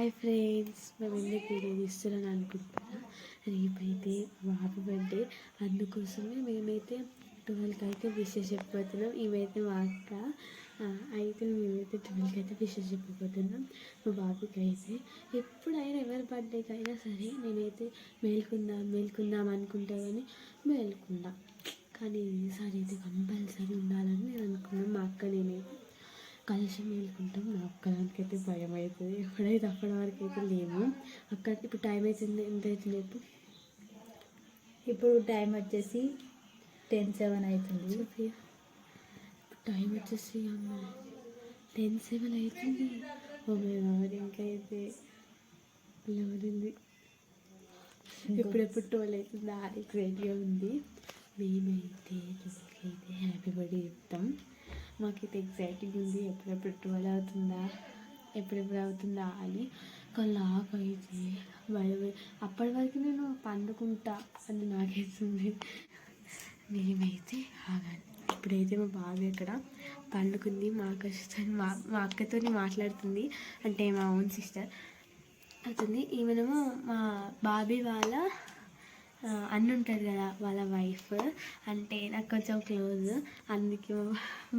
Hi friends, మేము ఎందుకు video తీస్తున్నాను అనుకుంటున్నా. రేపైతే బాబు బర్త్డే, అందుకోసమే మేమైతే 12కి అయితే విషెస్ చెప్పిపోతున్నాం. ఇవైతే మా అక్క అయితే మేమైతే 12కి అయితే విషెస్ చెప్పిపోతున్నాం. మా బాబుకి అయితే ఎప్పుడైనా ఎవరి బర్త్డేకి అయినా సరే నేనైతే మేల్కుందాం అనుకుంటా, కానీ మేల్కుందా. కానీ ఈసారి అయితే కంపల్సరీ ఉండాలని నేను అనుకున్నాను. మా అక్క నేనైతే కలిసి మేలుకుంటాం. నా ఒక్కదానికి అయితే భయం అవుతుంది. ఎప్పుడైతే అప్పటి వరకు అయితే లేము. అక్కడ ఇప్పుడు టైం అవుతుంది, ఎంత అవుతుంది ఇప్పుడు టైం వచ్చేసి 10:07 అవుతుంది. ఇప్పుడు టైం వచ్చేసి 10:07 అవుతుంది. ఓ మేమవరు ఇంకైతే లేవరింది. ఎప్పుడెప్పుడు 12 అవుతుంది, ఆడికి రెడీగా ఉంది. మేమైతే 12కి అయితే హ్యాపీ బర్త్డే చెప్తాం. మాకైతే ఎగ్జైటింగ్ ఉంది, ఎప్పుడెప్పుడు 12 అవుతుందా అని. లాకైతే భయం. అప్పటి వరకు నేను పండుకుంటా అని నాకేస్తుంది. మేమైతే ఇప్పుడైతే మా బాబు ఇక్కడ పండుకుంది. మా అక్కతో మాట్లాడుతుంది, అంటే మా ఓన్ సిస్టర్ అవుతుంది. ఈమెనేమో మా బాబీ వాళ్ళ అన్న ఉంటుంది కదా, వాళ్ళ వైఫ్. అంటే నాకు కొంచెం క్లోజ్, అందుకే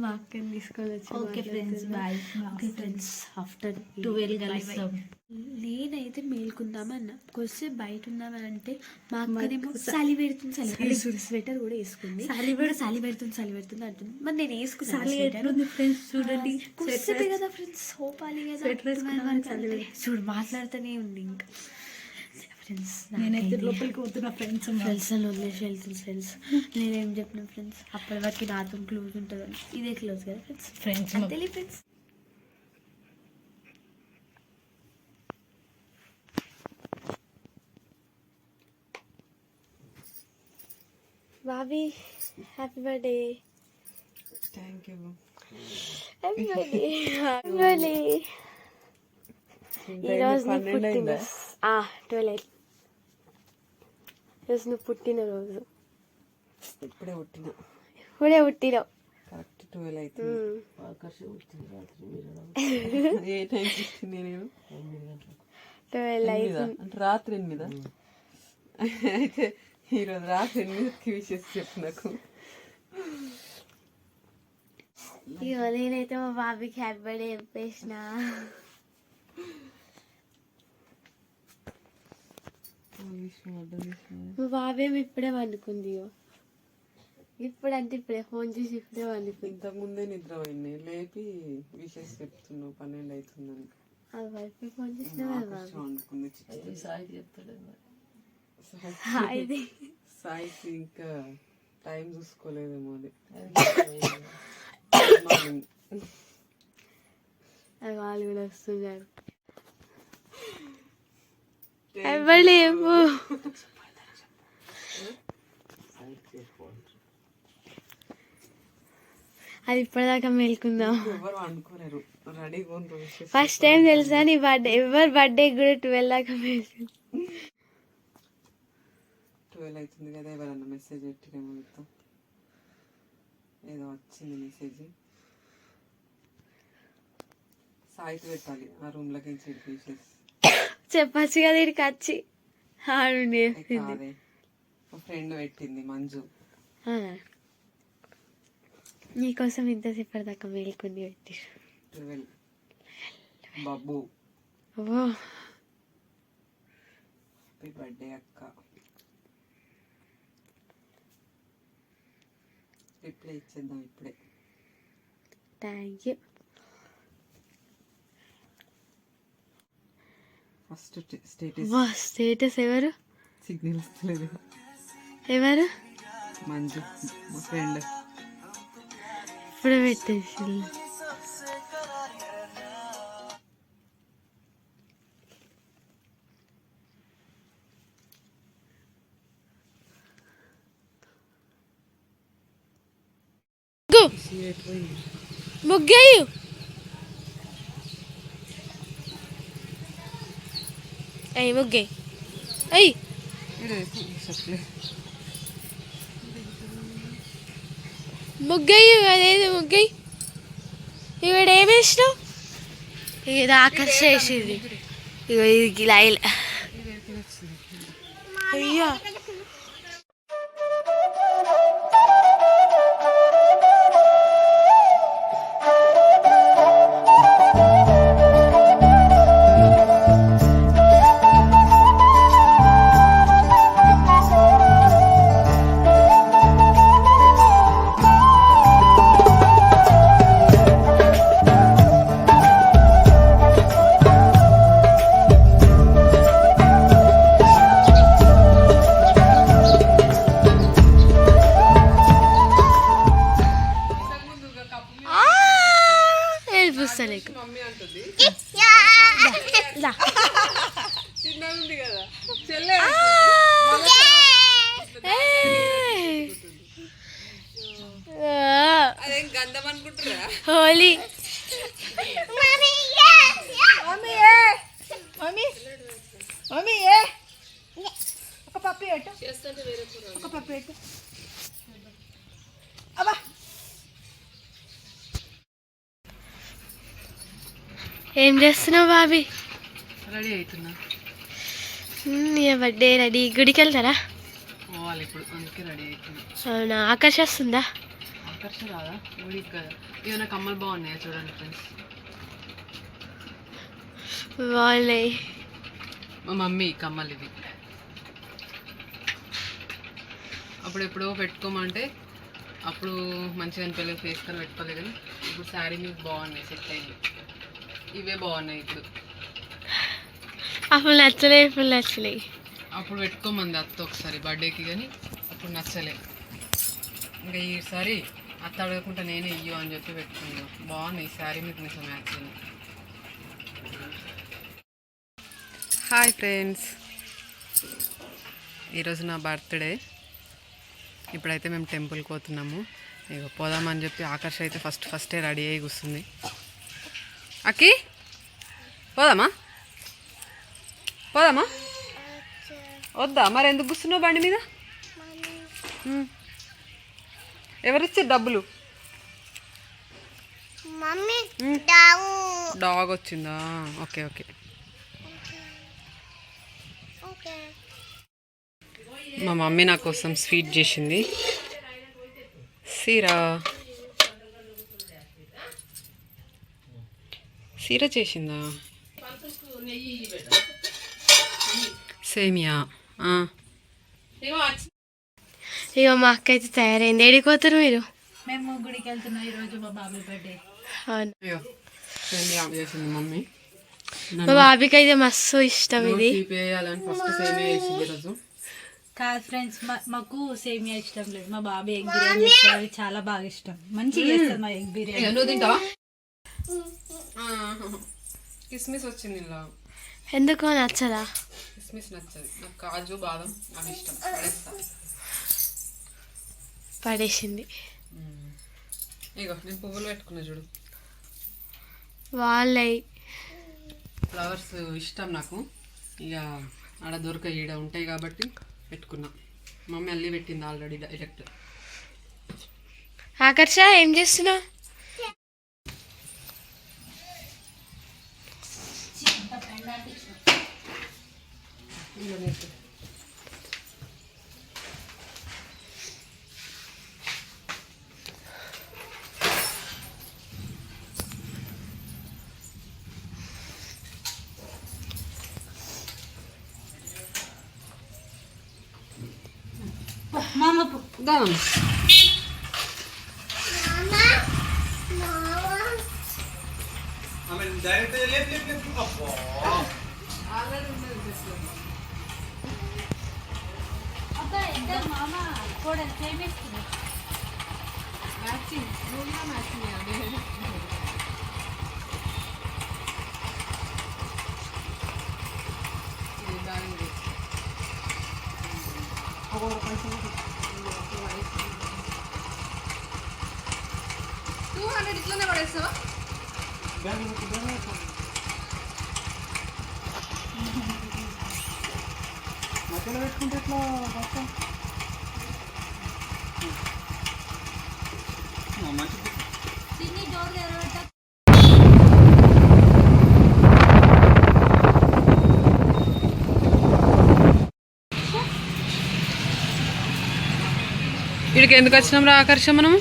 మా అక్కని తీసుకొని వచ్చి. Okay friends, bye. Okay friends, after 12 కలుస్తాం. నేనైతే మేల్కుందామన్నా, కొద్దిసేపు బయట ఉందామని అంటే మా అక్కనేమో చలి పెడుతుంది, స్వెటర్ కూడా వేసుకుంది. చలి పెడుతుంది అంటుంది. మరి నేను వేసుకున్నాను ఫ్రెండ్స్, చూడండి. కొద్దిసేపే కదా ఫ్రెండ్స్, సోపాలి కదా. చూడు మాట్లాడుతూనే ఉంది. ఇంకా నేనైతే లోపలికి పోతున్నా ఫ్రెండ్స్ వదిలేసి వెళ్తుంది ఫ్రెండ్స్. నేనేం చెప్పిన ఫ్రెండ్స్, అప్పటి వరకు నాతో క్లోజ్ ఉంటుంది. ఇదే క్లోజ్ కదా ఫ్రెండ్స్. తెలియదు friends. Bobby happy birthday. Thank you. Happy birthday. ఈరోజు నీ పుట్టిన 12 ఈరోజు నువ్వు పుట్టిన రోజు. ఇప్పుడే పుట్టినావు. కరెక్ట్ 12 అవుతుంది. ఏ టైం పుట్టింది నేను? 12 అవుతుంది. అంటే రాత్రి 8. అయితే ఈరోజు రాత్రి 8కి విషెస్ చెప్పు నాకు. ఇగో నేనైతే మా బాబీకి హ్యాపీ బర్త్డే చెప్పేసిన. మా బాబేమో ఇప్పుడే వండుకుంది. ఇప్పుడే ఫోన్ చేసి ఇప్పుడే వండుకుంది. ఇంతకుముందే నిద్ర పోయింది, లేపి విషెస్ చెప్తున్నావు 12 అవుతుందని. అది వైఫ్ ఫోన్ చేసిన వండుకుంది. సాయికి ఇంకా టైం చూసుకోలేదేమో అది. వాళ్ళు కూడా వస్తున్నారు. ఎవరు అది ఇప్పటిదాకా మేల్కుందాం. ఫస్ట్ టైం తెలుసా నీ బర్త్డే, ఎవరి బర్త్డే కూడా 12 దాకా మేల్కుంది. 12 అవుతుంది కదా, ఎవరన్నా మెసేజ్ పెట్టినేమో. ఏదో వచ్చింది మెసేజ్. సాయికి పెట్టాలి ఆ రూమ్ లోకి విషెస్ చెప్పచ్చు కదా. ఇక్కడికి వచ్చి ఆడుండే మా ఫ్రెండ్ పెట్టింది మంజు. నీకోసం ఇంతసేపు దాకా మేల్కొని పెట్టి 12 బాబు. ఓ హ్యాపీ బర్త్డే అక్క. రిప్లై ఇచ్చేద్దాం ఇప్పుడే. Thank you. First status. Status ఎవరు? సిగ్నల్ వస్తలేదు. ఎవరు? మంజు మా ఫ్రెండ్. ఇప్పుడే పెట్టేసి ముగ్గేయు. అయ్యి ముగ్గే అయ్యి ముగ్గయ్యు. అదేది ముగ్గయ్యి. ఇవిడ ఏమేసినావు? ఇది ఆకర్ష వేసింది. ఇగో ఇది ఇలా అయ్యా ఏడిపిస్తలేకు మమ్మీ అంటుంది దా చిన్నగా ఉంది కదా చెల్లె అదేం గంధం అనుకుంటురా హోలీ ఒక పప్పి పెట్టు ఒక పప్పి పెట్టు అబ్బా ఏం చేస్తున్నావు బాబీ రెడీ అవుతున్నా నీ బర్త్డే రెడీ గుడికి వెళ్తారా పోవాలి ఇప్పుడు అందుకే రెడీ అవుతున్నా అవునా ఆకర్ష వస్తుందా ఆకర్షణ రాదా గుడికి కదా ఏమైనా కమ్మలు బాగున్నాయా చూడండి ఫ్రెండ్స్ బాగున్నాయి మా మమ్మీ కమ్మలు ఇవి అప్పుడు ఎప్పుడో పెట్టుకోమంటే అప్పుడు మంచిగా అనిపించలేదు ఫేస్ కానీ పెట్టుకోలేదు కానీ ఇప్పుడు శారీ మీద బాగున్నాయి సెట్ అయింది ఇవే బాగున్నాయి ఇప్పుడు అప్పుడు నచ్చలే ఇప్పుడు నచ్చలే అప్పుడు పెట్టుకోమంది అత్త ఒకసారి బర్త్డేకి కానీ అప్పుడు నచ్చలే ఇంకా ఈసారి అత్త అడగకుండా నేనే ఇయ్యు అని చెప్పి పెట్టుకున్నాను బాగున్నాయి శారీ మీద కొంచెం మ్యాచ్ అయింది హాయ్ ఫ్రెండ్స్ ఈరోజు నా బర్త్డే ఇప్పుడైతే మేము టెంపుల్కి పోతున్నాము ఇక పోదామని చెప్పి ఆకర్ష అయితే ఫస్టే రెడీ అయ్యి కూర్చుంది అక్కి పోదామా పోదామా వద్దా మరి ఎందుకు కూర్చున్నావు బండి మీద ఎవరిచ్చారు డబ్బులు డాగ్ వచ్చిందా ఓకే ఓకే మా మమ్మీ నా కోసం స్వీట్ చేసింది సీర చేసిందా సేమియా ఇక మా అక్క అయితే తయారైంది ఏడిపోతారు మీరు మేము గుడికి వెళ్తున్నాం ఈరోజు మా బాబాయ్ బర్త్డే అవును సేమియా చేసింది మమ్మీ మా బాబీకి అయితే మస్తు ఇష్టం ఇది వేయాలని ఫస్ట్ సేమియా చేసింది ఈరోజు కాదు ఫ్రెండ్స్ మాకు సేమియా ఇష్టం లేదు మా బాబాయ్ ఎగ్ బిర్యానీ చేస్తారు అది చాలా బాగా ఇష్టం మంచిగా చేస్తారు మా ఎగ్ బిర్యానీ నువ్వు తింటావా కిస్మిస్ వచ్చింది ఇలా ఎందుకో నచ్చదా కిస్మిస్ నచ్చదు నాకు కాజు బాదం అవి ఇష్టం పడేస్తా పడేసింది ఇగో నేను పువ్వులు పెట్టుకున్నా చూడు వాళ్ళై ఫ్లవర్స్ ఇష్టం నాకు ఇక ఆడ దొరక ఈడ ఉంటాయి కాబట్టి పెట్టుకున్నా మమ్మీ అల్లి పెట్టింది ఆల్రెడీ డైరెక్ట్ ఆకర్ష ఏం చేస్తున్నావు మామ దానం మామ కూడా సేమిస్తుంది మ్యాచింగ్ నువ్వు మ్యాచింగ్ ఇట్లనే పడేస్తావా మధ్యలో పెట్టుకుంటే ఎట్లా ఇక్కడికి ఎందుకు వచ్చినాం రా ఆకర్ష మనము?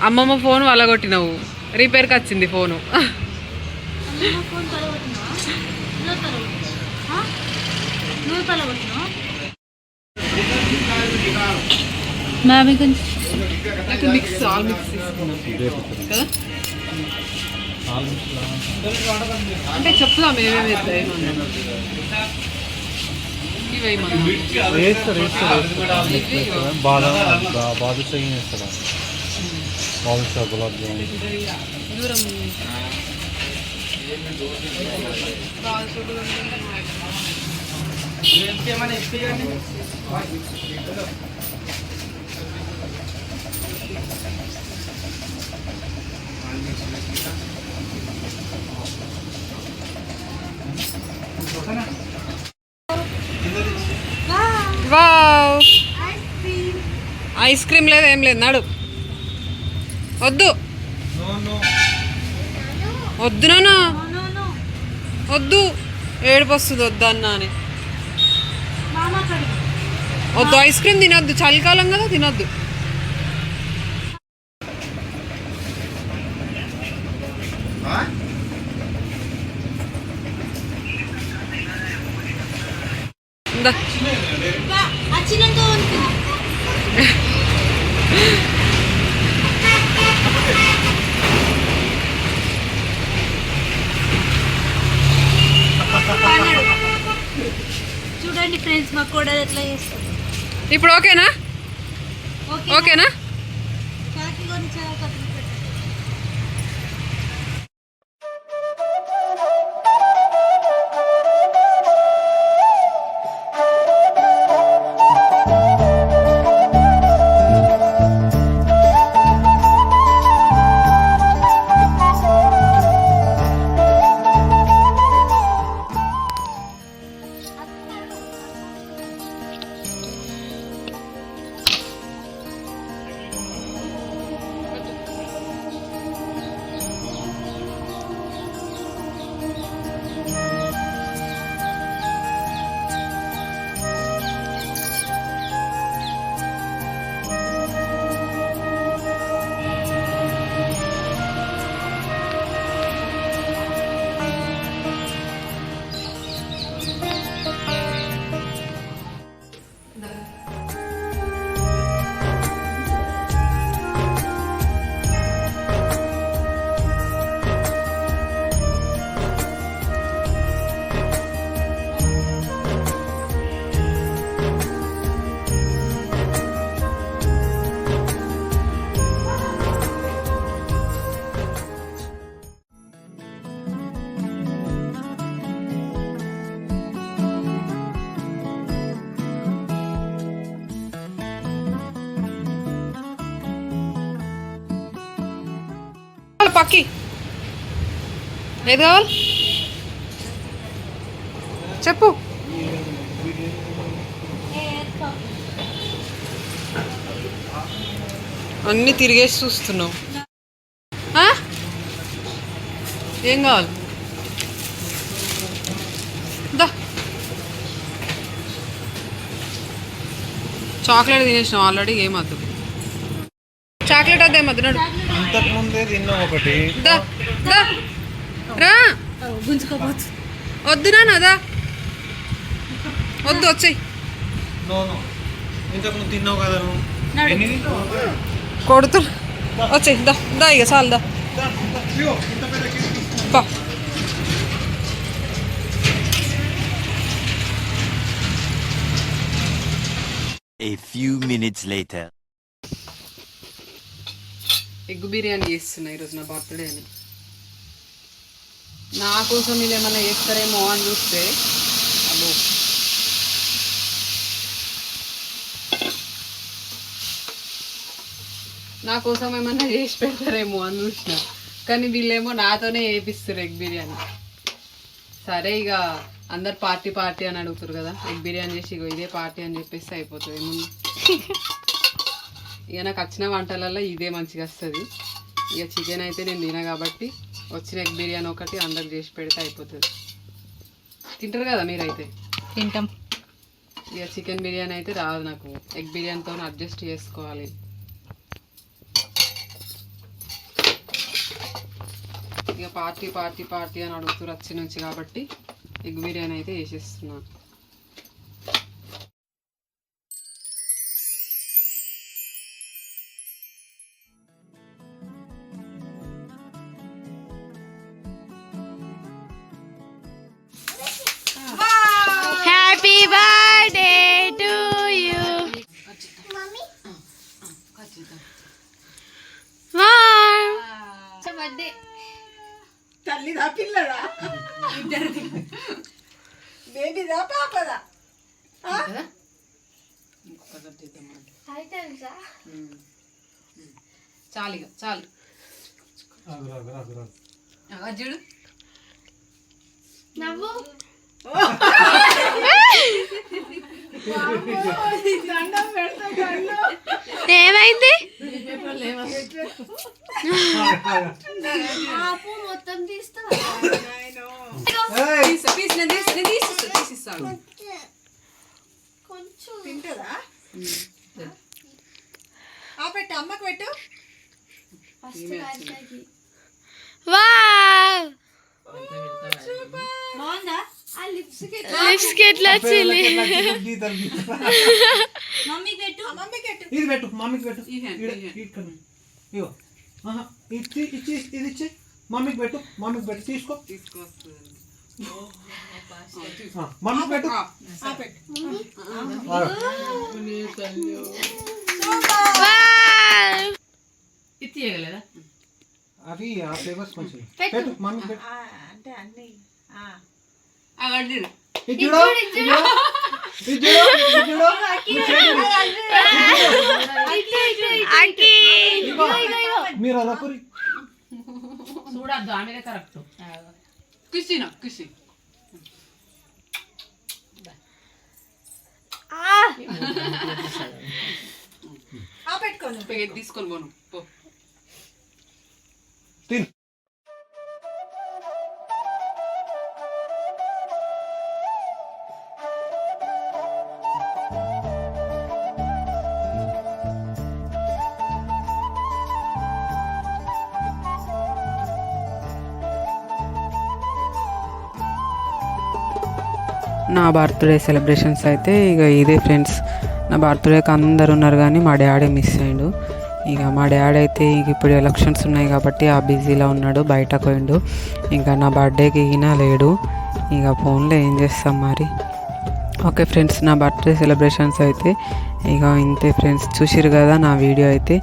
అమ్మమ్మ ఫోన్ వలగొట్టినావు, రిపేర్కి వచ్చింది ఫోను. మిక్స్ ఆల్ మిక్స్ కదా అంటే చెప్తాం ఏమేమి వేస్తాయి బాదుషా గులాబ్ జామున్ దూరం వావ్ ఐస్ క్రీమ్ లేదు ఏం లేదు నాడు వద్దు వద్దు నాన్న వద్దు ఏడుపు వస్తుంది వద్దు అన్న అని వద్దు ఐస్ క్రీమ్ తినొద్దు చలికాలం కదా తినొద్దు చూడండి ఫ్రెండ్స్ మాకు కూడా ఎట్లా చేస్తాం ఇప్పుడు ఓకేనా ఓకేనా పక్కి ఏది కావాలి చెప్పు అన్నీ తిరిగేసి చూస్తున్నావు ఏం కావాలి దా చాక్లెట్ తినేసినావు ఆల్రెడీ ఏమద్దు చాక్లెట్ అదే మధ్యనాడు ఇంతకు ముందే తిన్నా ఒకటి రా గుంజుకోపోవచ్చు వద్దు నాదా వద్దు వచ్చేయి ఇంతకు ముందు తిన్నావు కదా కొడుతు వచ్చేయి దా దా ఇక చాలు దా బా A few minutes later. Egg biryani చేస్తున్నా ఈరోజు నా బర్త్డే అని నా కోసం వీళ్ళు ఏమన్నా చేస్తారేమో అని చూస్తే అబ్బో నా కోసం ఏమన్నా చేసి పెడతారేమో అని చూసిన కానీ వీళ్ళేమో నాతోనే వేపిస్తారు ఎగ్ బిర్యానీ సరే ఇక అందరు పార్టీ పార్టీ అని అడుగుతారు కదా ఎగ్ బిర్యానీ చేసి ఇగో ఇదే పార్టీ అని చెప్పేసి అయిపోతుంది ముందు ఇక నాకు వచ్చిన వంటలలో ఇదే మంచిగా వస్తుంది ఇక చికెన్ అయితే నేను తినా కాబట్టి వచ్చిన ఎగ్ బిర్యానీ ఒకటి అందరికి చేసి పెడితే అయిపోతుంది తింటారు కదా మీరైతే తింటాం ఇక చికెన్ బిర్యానీ అయితే రాదు నాకు, ఎగ్ బిర్యానీతో అడ్జస్ట్ చేసుకోవాలి. ఇక పార్టీ పార్టీ పార్టీ అని అడుగుతారు వచ్చి నుంచి, కాబట్టి ఎగ్ బిర్యానీ అయితే వేసేస్తున్నాను. Happy birthday to you. Birthday తల్లిదా పిల్లదా బేబీదా పాపదా చాలు ఇక చాలు చూడు నవ్వు. దండం పెడతా కళ్ళు ఏమైంది? మొత్తం తీస్తాను. తింటదా ఆ పెట్టు అమ్మకు పెట్టు బాగుందా? లిప్స్కి ఎట్లా వచ్చింది? మమ్మీకి పెట్టు. మమ్మీకి పెట్టు ఇది పెట్టు మమ్మీకి పెట్టు ఈ హ్యాండ్, ఈ హ్యాండ్. ఇక్కడ ఇగో ఇచ్చి ఇది ఇచ్చి మమ్మీకి పెట్టు తీసుకో తీసుకొస్తుంది. మమ్మీకి పెట్టు ఆ పెట్టు అవి ఆ ఫ్లేవర్స్ కొంచెం పెట్టు మమ్మీకి పెట్టు అంటే అన్ని అగడ్డి ఇది చూడు మీరు అలా పూరి చూడద్దు ఆమె కరెక్ట్. కిసినా కిసి ఆ పెట్టుకోను తీసుకొని పోను పో. తిను నా బర్త్డే సెలబ్రేషన్స్ అయితే ఇక ఇదే ఫ్రెండ్స్. నా బర్త్డేకి అందరు ఉన్నారు కానీ మా డాడీ మిస్ అయ్యిండు. ఇక మా డాడీ అయితే ఇక ఇప్పుడు ఎలక్షన్స్ ఉన్నాయి కాబట్టి ఆ బిజీలో ఉన్నాడు, బయటకు పోయిండు. ఇంకా నా బర్త్డేకి ఈయన లేడు. ఇక ఫోన్లో ఏం చేస్తాం మరి. ఓకే ఫ్రెండ్స్, నా బర్త్డే సెలబ్రేషన్స్ అయితే ఇక ఇంతే ఫ్రెండ్స్. చూసిరు కదా నా వీడియో అయితే.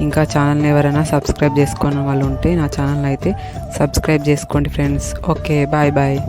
ఇంకా ఛానల్ని ఎవరైనా సబ్స్క్రైబ్ చేసుకున్న వాళ్ళు ఉంటే నా ఛానల్ని అయితే సబ్స్క్రైబ్ చేసుకోండి ఫ్రెండ్స్. Okay bye bye.